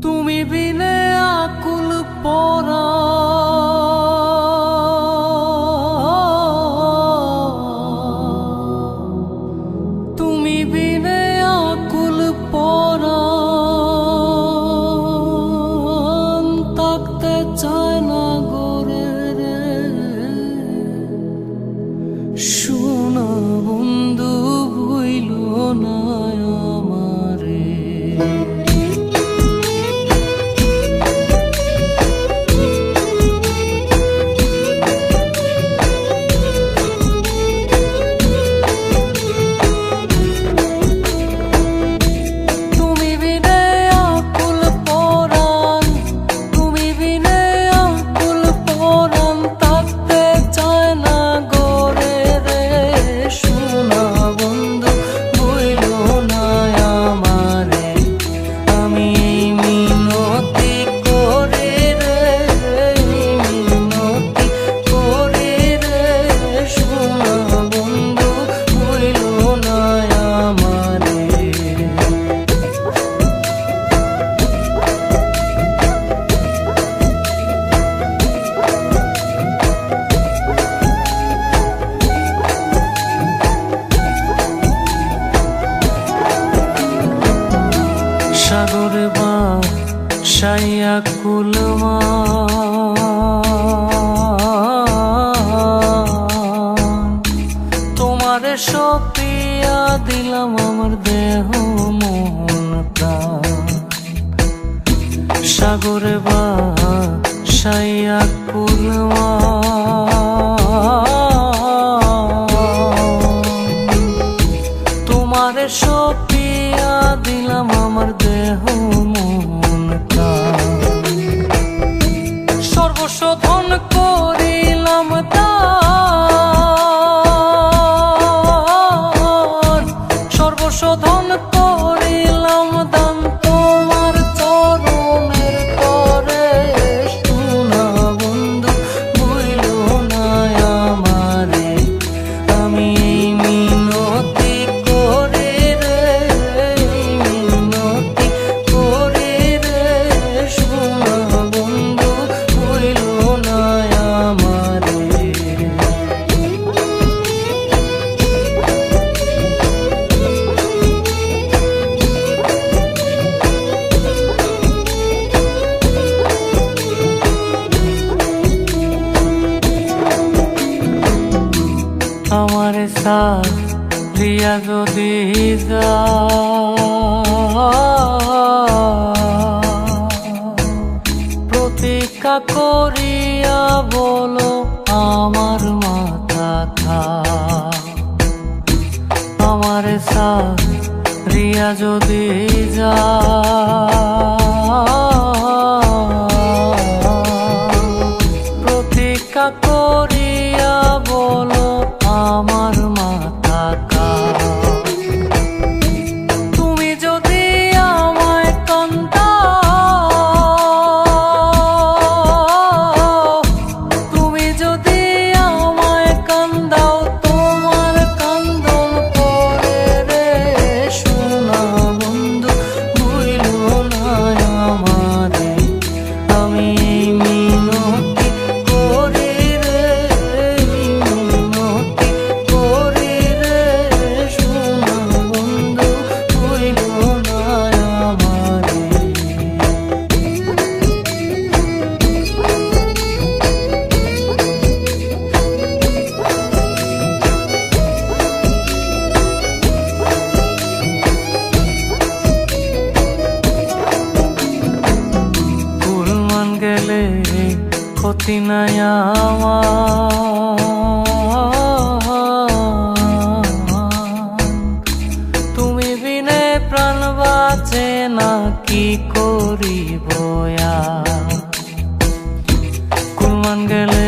তুমি বিনে আকুল পরা তুমি বিনে আকুল পরা থাকতে চায় না গোরে রে শোনা বন্ধু ভুইল না আমারে সাগরে বাসাইয়া কুলমা তোমারে সপিয়া দিলাম আমার দেহ মন প্রাণ সাগরে বাসাইয়া কুলমা তোমারে সপিয়া দিলাম আমার দেহ মন প্রাণ সর্বশোধন করিলাম দান সর্বশোধন করিলাম দান তোমার চরণের তরে শোনা বন্ধু ভুইল না আমারে আমি মিনতি করি রে মিনতি করি রে শোনা বন্ধু ভুইল না আমারে আমারে সারিয়া যদি প্রতীক্ষা করিয়া বলো আমার মাথা খা আমারে সারিয়া যদি প্রতীক্ষা করিয়া বলো আমার মাথা কা তুমি যদি আমায় কান্দাও তুমি যদি আমায় কান্দাও তোমার কান্দন পরে রে শোনা বন্ধু ভুইল না আমারে আমি মিনতি করি রে মিনতি করি রে শোনা বন্ধু ভুইল না আমারে কুলমান গেলে ক্ষতি নাই আমার তুমি বিনে প্রাণ বাঁচে না কি করিব কুলমান গেলে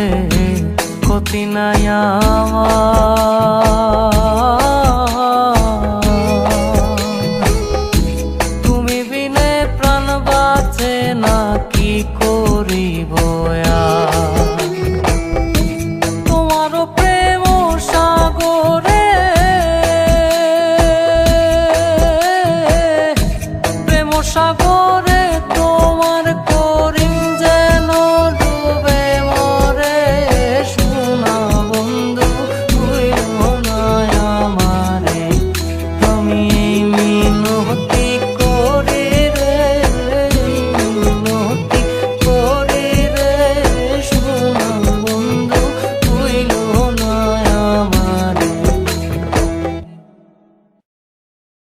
ক্ষতি নাই আমার তুমি বিনে প্রাণ বাঁচে না কি করিব তোমারও প্রেম সাগরে প্রেম সাগর